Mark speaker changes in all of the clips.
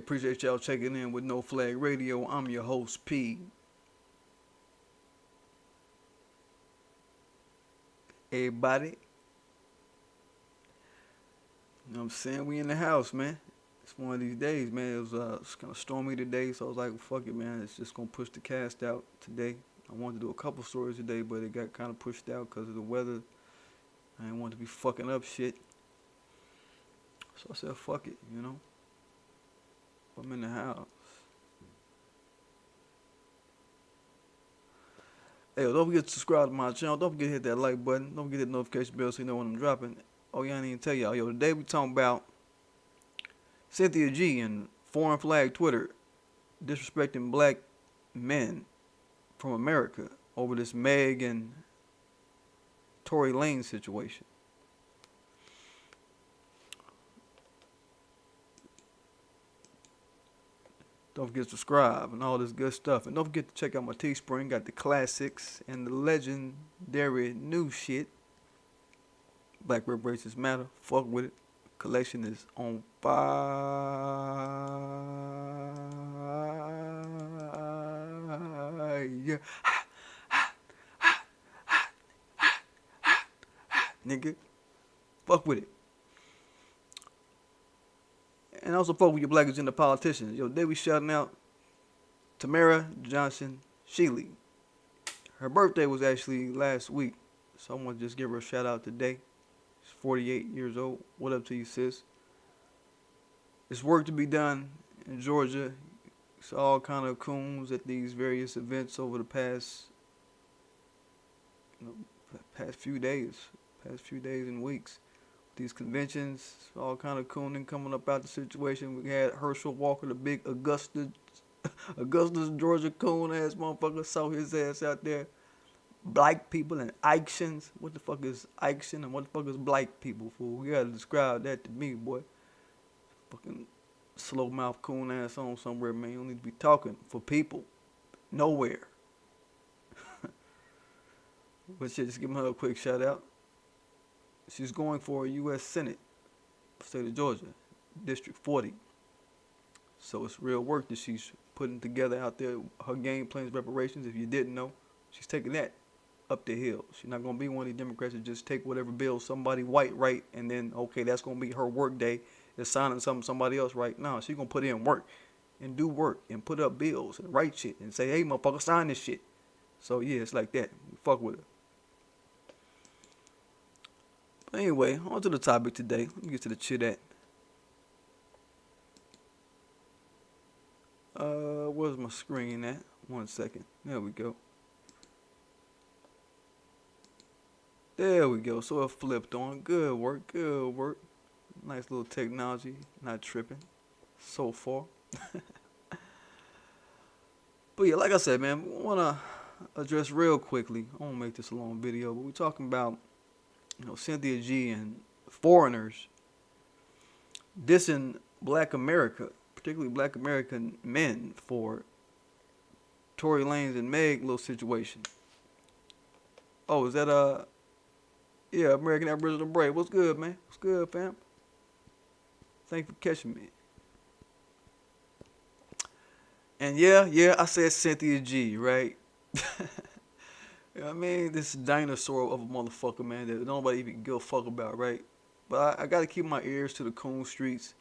Speaker 1: appreciate y'all checking in with No Flag Radio. I'm your host, P. Everybody. You know what I'm saying? We in the house, man. It's one of these days, man. It was kind of stormy today, so I was like, fuck it, man. It's just going to push the cast out today. I wanted to do a couple stories today, but it got kind of pushed out because of the weather. I didn't want to be fucking up shit. So I said, fuck it, you know. I'm in the house. Hey, don't forget to subscribe to my channel. Don't forget to hit that like button. Don't forget to hit the notification bell so you know when I'm dropping. Oh, yeah, I didn't even tell y'all. Yo, today we talking about Cynthia G and Foreign Flag Twitter disrespecting black men from America over this Meg and Tory Lanez situation. Don't forget to subscribe and all this good stuff. And don't forget to check out my Teespring. Got the classics and the legendary new shit. Black Reparations Matter. Fuck with it. Collection is on fire. Nigga. Fuck with it. And also fuck with your black agenda politicians. Yo, today we shouting out Tamara Johnson Shealy. Her birthday was actually last week, so I want to just give her a shout out today. She's 48 years old. What up to you, sis? There's work to be done in Georgia. It's all kind of coons at these various events over the past few days and weeks. These conventions, all kind of cooning coming up out the situation. We had Herschel Walker, the big Augusta, Georgia coon ass motherfucker, saw his ass out there. Black people and actions. What the fuck is action and what the fuck is black people, fool? You gotta describe that to me, boy. Fucking slow mouth coon ass on somewhere, man. You don't need to be talking for people. Nowhere. But shit, just give her a quick shout out. She's going for a U.S. Senate, state of Georgia, District 40. So it's real work that she's putting together out there. Her game plans reparations, if you didn't know, she's taking that up the hill. She's not going to be one of these Democrats that just take whatever bill somebody white write and then, okay, that's going to be her work day, is signing something somebody else right now. She's going to put in work and do work and put up bills and write shit and say, hey, motherfucker, sign this shit. So, yeah, it's like that. Fuck with her. Anyway, on to the topic today. Let me get to the chit at. Where's my screen at? 1 second. There we go. There we go. So it flipped on. Good work. Good work. Nice little technology. Not tripping. So far. But yeah, like I said, man, we want to address real quickly. I won't make this a long video, but we're talking about, you know, Cynthia G and foreigners dissing black America, particularly black American men, for Tory Lanez and Meg little situation. Oh, is that yeah, American Aboriginal Brave. What's good, man? What's good, fam? Thanks for catching me. And yeah, I said Cynthia G, right? You know what I mean? This dinosaur of a motherfucker, man, that nobody even give a fuck about, right? But I got to keep my ears to the coon streets,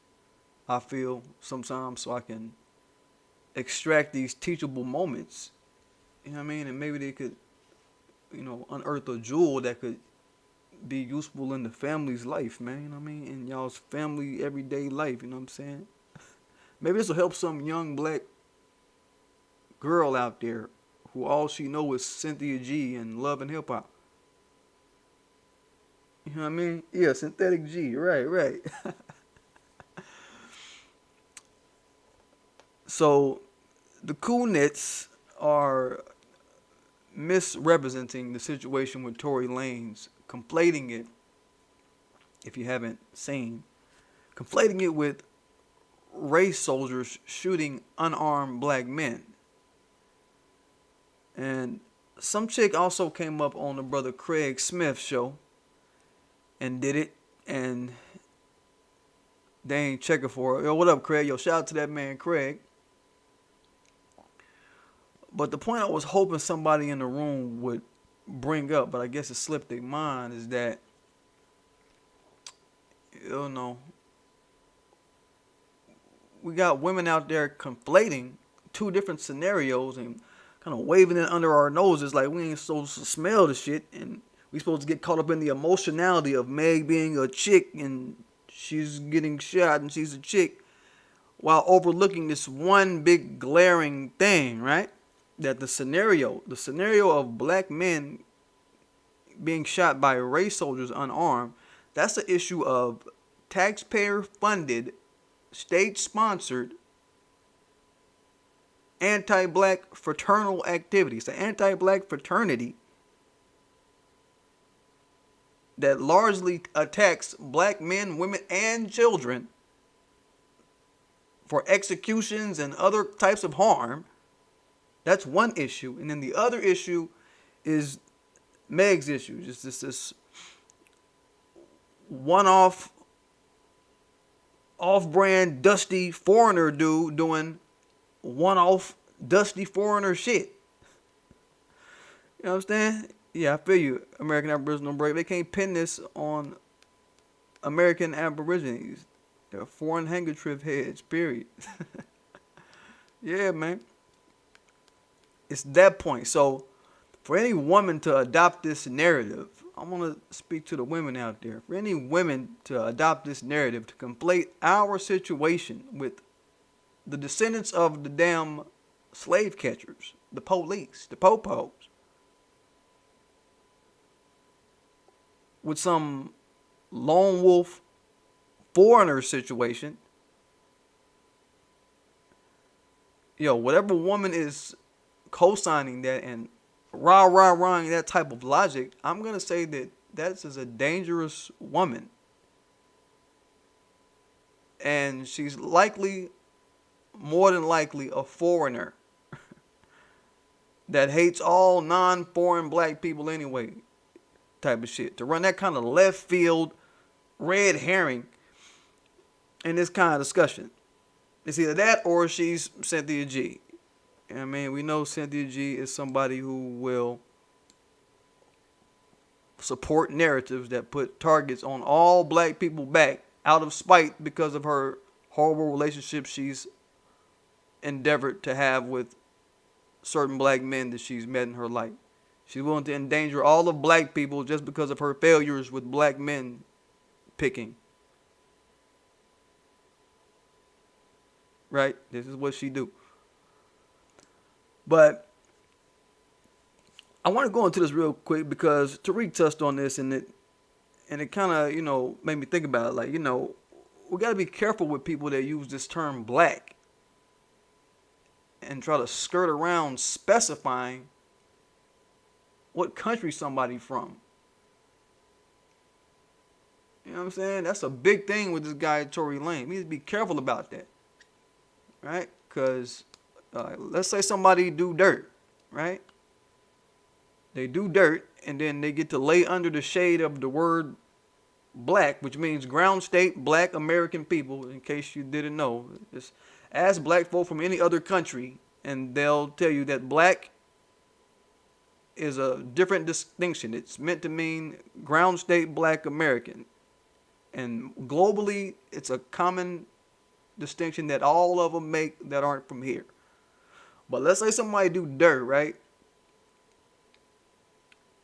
Speaker 1: I feel, sometimes, so I can extract these teachable moments. You know what I mean? And maybe they could, you know, unearth a jewel that could be useful in the family's life, man. You know what I mean? In y'all's family, everyday life, you know what I'm saying? Maybe this will help some young black girl out there who all she know is Cynthia G and Love and Hip Hop. You know what I mean? Yeah, Synthetic G. Right. So, the coolnets are misrepresenting the situation with Tory Lanez, conflating it, if you haven't seen, conflating it with race soldiers shooting unarmed black men. And some chick also came up on the brother Craig Smith show and did it, and they ain't checking for it. Yo, what up, Craig? Yo, shout out to that man, Craig. But the point I was hoping somebody in the room would bring up, but I guess it slipped their mind, is that, you know, we got women out there conflating two different scenarios and kind of waving it under our noses like we ain't supposed to smell the shit, and we supposed to get caught up in the emotionality of Meg being a chick and she's getting shot and she's a chick, while overlooking this one big glaring thing, right? That the scenario of black men being shot by race soldiers unarmed, that's the issue of taxpayer-funded, state-sponsored, anti-black fraternal activities. The anti-black fraternity that largely attacks black men, women, and children for executions and other types of harm. That's one issue. And then the other issue is Meg's issue. Just this one-off, off-brand, dusty foreigner dude doing one-off, dusty foreigner shit. You know what I'm saying? Yeah, I feel you, American Aboriginal Brave. They can't pin this on American Aborigines. They're foreign handkerchief heads, period. Yeah, man. It's that point. So, for any woman to adopt this narrative, I want to speak to the women out there. For any women to adopt this narrative, to conflate our situation with the descendants of the damn slave catchers, the police, the popos, with some lone wolf foreigner situation. Yo, whatever woman is co-signing that and rah-rah-rahing that type of logic, I'm going to say that that is a dangerous woman. And she's likely, more than likely, a foreigner that hates all non-foreign black people anyway, type of shit. To run that kind of left field red herring in this kind of discussion. It's either that or she's Cynthia G. I mean, we know Cynthia G is somebody who will support narratives that put targets on all black people back out of spite because of her horrible relationship she's endeavored to have with certain black men that she's met in her life. She's willing to endanger all of black people just because of her failures with black men picking. Right? This is what she do. But I want to go into this real quick because Tariq touched on this and it kind of, you know, made me think about it. Like, you know, we got to be careful with people that use this term black and try to skirt around specifying what country somebody from. You know what I'm saying? That's a big thing with this guy, Tory Lanez. We need to be careful about that. Right? Because let's say somebody do dirt, right? They do dirt, and then they get to lay under the shade of the word black, which means ground state black American people, in case you didn't know. Just ask black folk from any other country, and they'll tell you that black is a different distinction. It's meant to mean ground state black American. And globally, it's a common distinction that all of them make that aren't from here. But let's say somebody do dirt, right?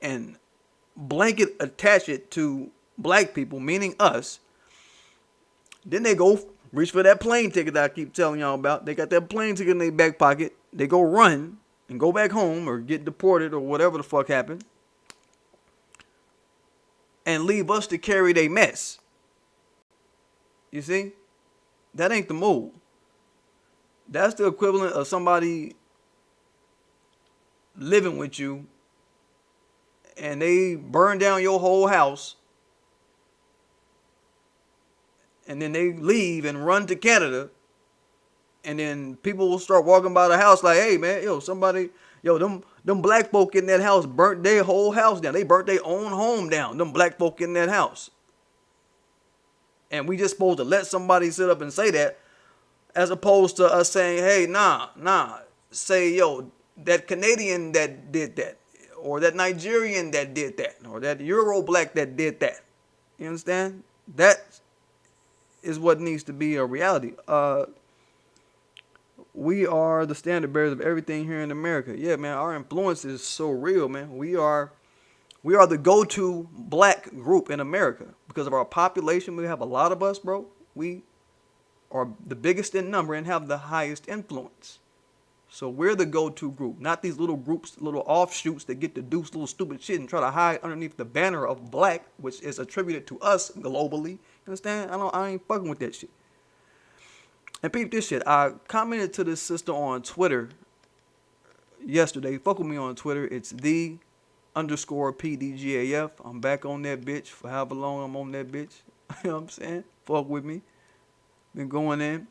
Speaker 1: And blanket attach it to black people, meaning us. Then they go reach for that plane ticket that I keep telling y'all about. They got that plane ticket in their back pocket. They go run and go back home or get deported or whatever the fuck happened. And leave us to carry their mess. You see? That ain't the move. That's the equivalent of somebody living with you and they burn down your whole house and then they leave and run to Canada, and then people will start walking by the house like, hey man, them black folk in that house burnt their whole house down. They burnt their own home down, them black folk in that house. And we just supposed to let somebody sit up and say that, as opposed to us saying, hey, nah. Say, yo, that Canadian that did that, or that Nigerian that did that, or that Euro black that did that. You understand? That is what needs to be a reality. We are the standard bearers of everything here in America. Yeah, man, our influence is so real, man. We are the go-to black group in America because of our population. We have a lot of us, bro. We are the biggest in number and have the highest influence. So we're the go-to group, not these little groups, little offshoots that get to do little stupid shit and try to hide underneath the banner of black, which is attributed to us globally. You understand? I ain't fucking with that shit. And peep this shit. I commented to this sister on Twitter yesterday. Fuck with me on Twitter. It's the_PDGAF. I'm back on that bitch for however long I'm on that bitch. You know what I'm saying? Fuck with me. Been going in.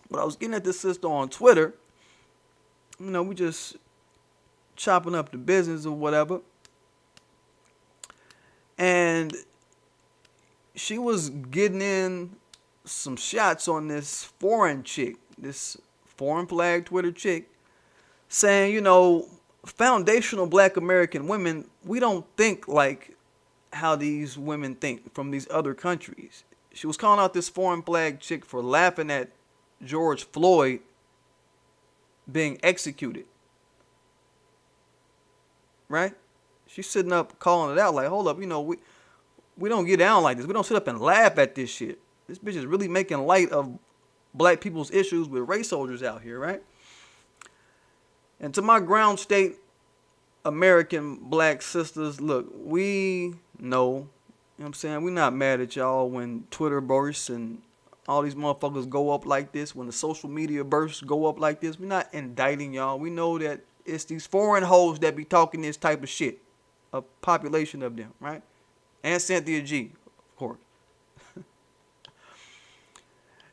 Speaker 1: But I was getting at this sister on Twitter. You know, we just chopping up the business or whatever. And she was getting in some shots on this foreign chick, this foreign flag Twitter chick, saying, you know, foundational black American women, we don't think like how these women think from these other countries. She was calling out this foreign flag chick for laughing at George Floyd being executed. Right? She's sitting up calling it out like, hold up, you know, we don't get down like this. We don't sit up and laugh at this shit. This bitch is really making light of black people's issues with race soldiers out here, right? And to my ground state American black sisters, look, we know, you know what I'm saying? We're not mad at y'all when Twitter bursts and all these motherfuckers go up like this, when the social media bursts go up like this. We're not indicting y'all. We know that it's these foreign hoes that be talking this type of shit. A population of them, right? And Cynthia G, of course.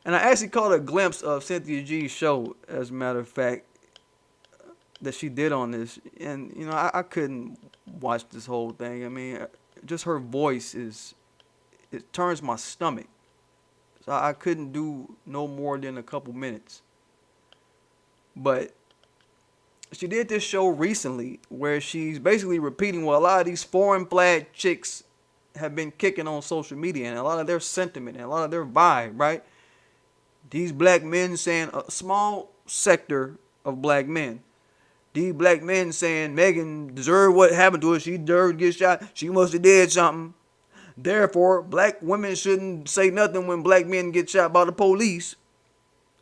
Speaker 1: And I actually caught a glimpse of Cynthia G's show, as a matter of fact, that she did on this. And, you know, I couldn't watch this whole thing. I mean, just her voice it turns my stomach. So I couldn't do no more than a couple minutes. But she did this show recently where she's basically repeating what a lot of these foreign flag chicks have been kicking on social media, and a lot of their sentiment and a lot of their vibe, right? These black men saying, a small sector of black men, these black men saying Megan deserved what happened to her. She deserved to get shot. She must have did something. Therefore, black women shouldn't say nothing when black men get shot by the police.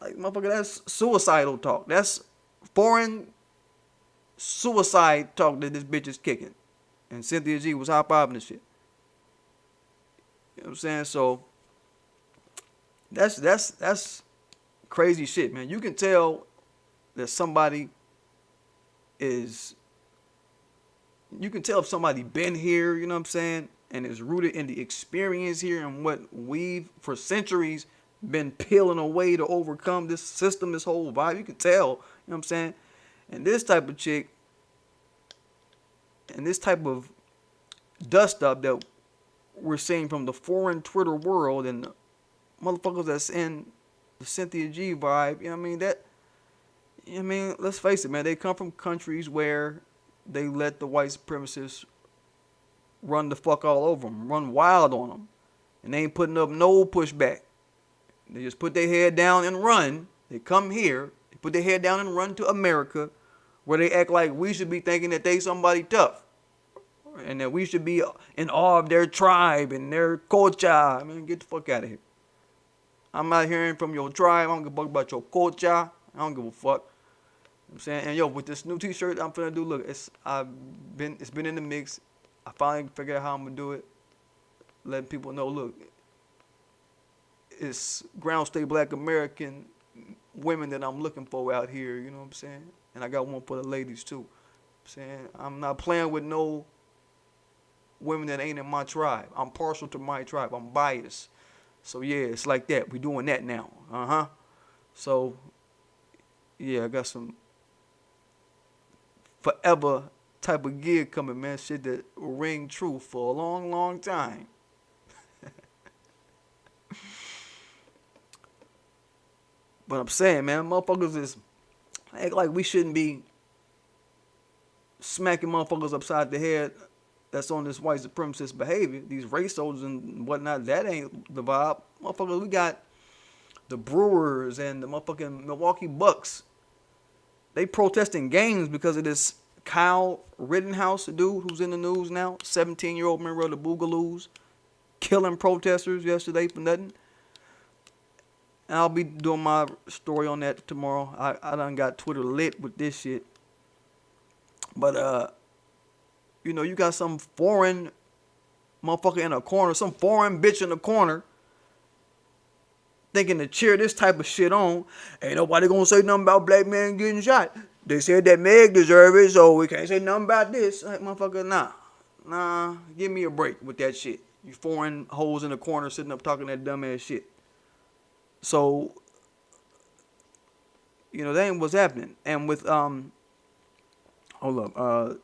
Speaker 1: Like, motherfucker, that's suicidal talk. That's foreign suicide talk that this bitch is kicking. And Cynthia G was high-fiving this shit. You know what I'm saying? So, that's crazy shit, man. You can tell that somebody is, you can tell if somebody been here, you know what I'm saying, and is rooted in the experience here and what we've for centuries been peeling away to overcome this system, this whole vibe. You can tell, you know what I'm saying? And this type of chick and this type of dust up that we're seeing from the foreign Twitter world and the motherfuckers that's in the Cynthia G vibe, you know what I mean? That, you know what I mean, let's face it, man, they come from countries where they let the white supremacists run the fuck all over them, run wild on them, and they ain't putting up no pushback. They just put their head down and run. They come here, they put their head down and run to America, where they act like we should be thinking that they somebody tough, and that we should be in awe of their tribe and their culture. I mean, get the fuck out of here. I'm not hearing from your tribe. I don't give a fuck about your culture. I don't give a fuck. You know what I'm saying? And yo, with this new t-shirt I'm finna do, look, it's been in the mix. I finally figured out how I'm gonna do it. Letting people know, look, it's ground state black American women that I'm looking for out here, you know what I'm saying? And I got one for the ladies too. You know what I'm saying? I'm not playing with no women that ain't in my tribe. I'm partial to my tribe. I'm biased. So yeah, it's like that. We doing that now. So yeah, I got some forever type of gig coming, man. Shit that will ring true for a long, long time. But I'm saying, man, motherfuckers is act like we shouldn't be smacking motherfuckers upside the head that's on this white supremacist behavior, these race soldiers and whatnot. That ain't the vibe. Motherfuckers, we got the Brewers and the motherfucking Milwaukee Bucks. They protesting games because of this Kyle Rittenhouse dude who's in the news now, 17-year-old member of the Boogaloos, killing protesters yesterday for nothing. And I'll be doing my story on that tomorrow. I done got Twitter lit with this shit. But, you know, you got some foreign motherfucker in a corner, some foreign bitch in the corner, thinking to cheer this type of shit on. Ain't nobody gonna say nothing about black men getting shot. They said that Meg deserve it, so we can't say nothing about this. Like, motherfucker, nah, give me a break with that shit. You foreign hoes in the corner sitting up talking that dumb ass shit. So, you know, that ain't what's happening. And with, hold up,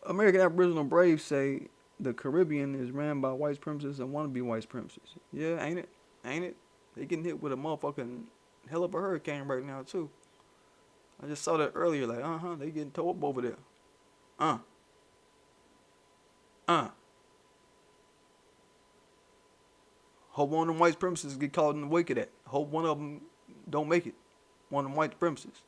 Speaker 1: American Aboriginal Braves say the Caribbean is ran by white supremacists and wannabe white supremacists. Yeah, ain't it? Ain't it? They getting hit with a motherfucking hell of a hurricane right now, too. I just saw that earlier, like, they getting towed up over there. Hope one of them white supremacists get caught in the wake of that. Hope one of them don't make it. One of them white supremacists.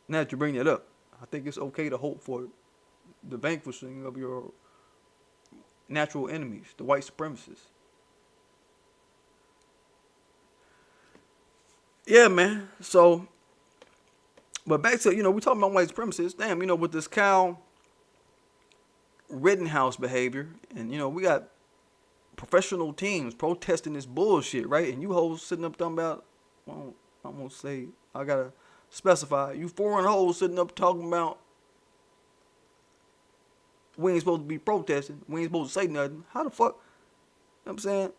Speaker 1: Now that you bring that up, I think it's okay to hope for the vanquishing of your natural enemies, the white supremacists. Yeah, man. So, but back to, you know, we talking about white supremacists. Damn, you know, with this Kyle Rittenhouse behavior, and, you know, we got professional teams protesting this bullshit, right? And you hoes sitting up talking about, well, I'm going to say, I got to specify, you foreign hoes sitting up talking about we ain't supposed to be protesting. We ain't supposed to say nothing. How the fuck, you know what I'm saying?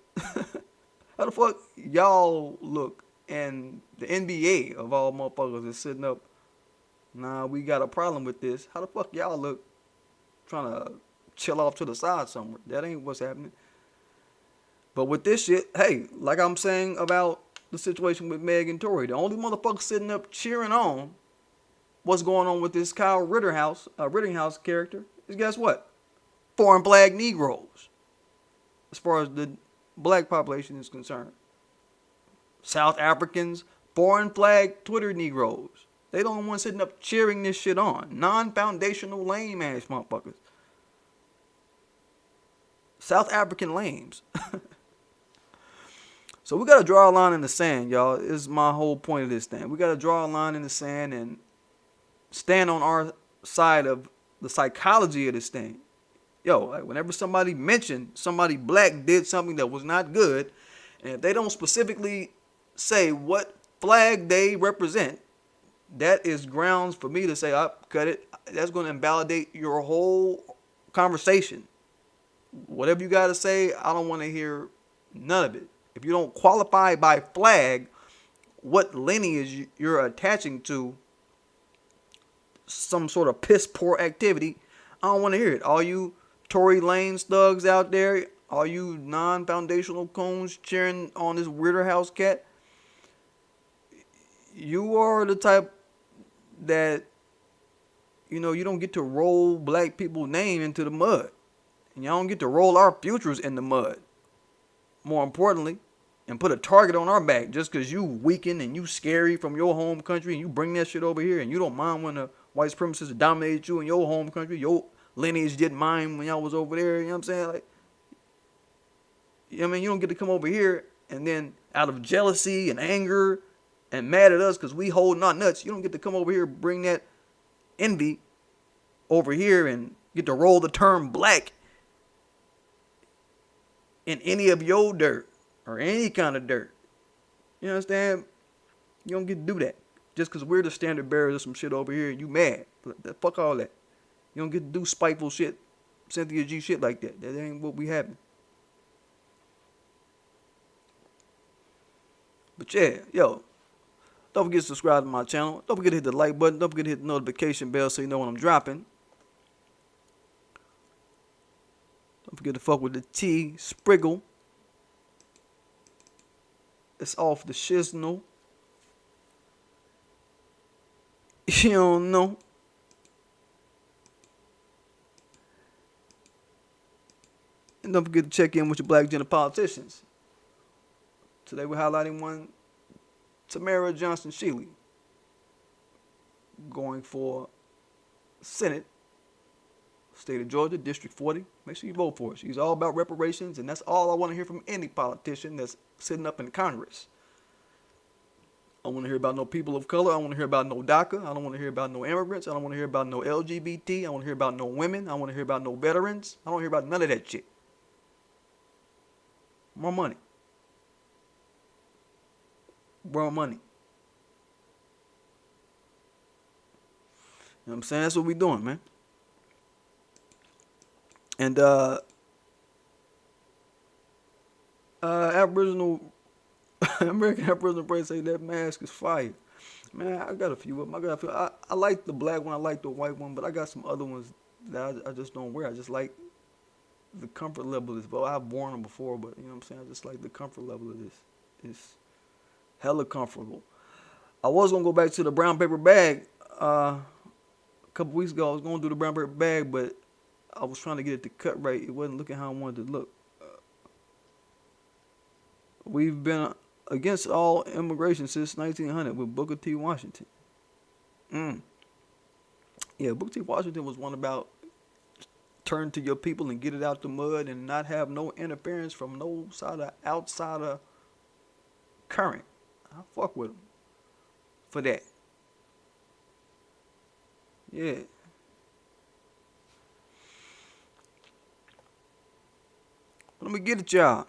Speaker 1: How the fuck y'all look? And the NBA of all motherfuckers is sitting up, nah, we got a problem with this. How the fuck y'all look trying to chill off to the side somewhere? That ain't what's happening. But with this shit, hey, like I'm saying about the situation with Meg and Tory, the only motherfucker sitting up cheering on what's going on with this Kyle Rittenhouse character is, guess what? Foreign flag Negroes, as far as the black population is concerned. South Africans, foreign flag Twitter Negroes. They don't want sitting up cheering this shit on. Non-foundational lame ass motherfuckers. South African lames. So we got to draw a line in the sand, y'all. This is my whole point of this thing. We got to draw a line in the sand and stand on our side of the psychology of this thing. Yo, like whenever somebody mentioned somebody black did something that was not good, and if they don't specifically say what flag they represent, that is grounds for me to say, cut it. That's going to invalidate your whole conversation. Whatever you got to say, I don't want to hear none of it. If you don't qualify by flag what lineage you're attaching to some sort of piss poor activity, I don't want to hear it. All you Tory Lanez thugs out there, all you non-foundational cones cheering on this weirder house cat, you are the type that, you know, you don't get to roll black people's name into the mud. And y'all don't get to roll our futures in the mud. More importantly, and put a target on our back just because you weakened and you scary from your home country and you bring that shit over here and you don't mind when the white supremacists dominated you in your home country. Your lineage didn't mind when y'all was over there. You know what I'm saying? Like, I mean, you don't get to come over here and then out of jealousy and anger and mad at us because we holding our nuts, you don't get to come over here and bring that envy over here and get to roll the term black in any of your dirt or any kind of dirt. You understand? You don't get to do that just because we're the standard bearers of some shit over here and you mad. Fuck all that. You don't get to do spiteful shit, Cynthia G shit like that. That ain't what we having. But yeah, yo, don't forget to subscribe to my channel. Don't forget to hit the like button. Don't forget to hit the notification bell so you know when I'm dropping. Don't forget to fuck with the T Spriggle. It's off the shiznle. You don't know. And don't forget to check in with your black gender politicians. Today we're highlighting one, Tamara Johnson Shealy, going for Senate, state of Georgia, District 40. Make sure you vote for her. She's all about reparations, and that's all I want to hear from any politician that's sitting up in Congress. I don't want to hear about no people of color. I don't want to hear about no DACA. I don't want to hear about no immigrants. I don't want to hear about no LGBT. I don't want to hear about no women. I don't want to hear about no veterans. I don't hear about none of that shit. More money. More money. You know what I'm saying? That's what we doing, man. And Aboriginal American Aboriginal Brain say that mask is fire. Man, I got a few of them. I like the black one. I like the white one, but I got some other ones that I just don't wear. I just like the comfort level of this. Well, I've worn them before, but you know what I'm saying? I just like the comfort level of this. It's hella comfortable. I was going to go back to the brown paper bag a couple weeks ago. I was going to do the brown paper bag, but I was trying to get it to cut right. It wasn't looking how I wanted it to look. We've been against all immigration since 1900 with Booker T. Washington. Yeah, Booker T. Washington was one about turn to your people and get it out the mud and not have no interference from no side of outsider current. I fuck with him for that. Yeah. Let me get it, y'all.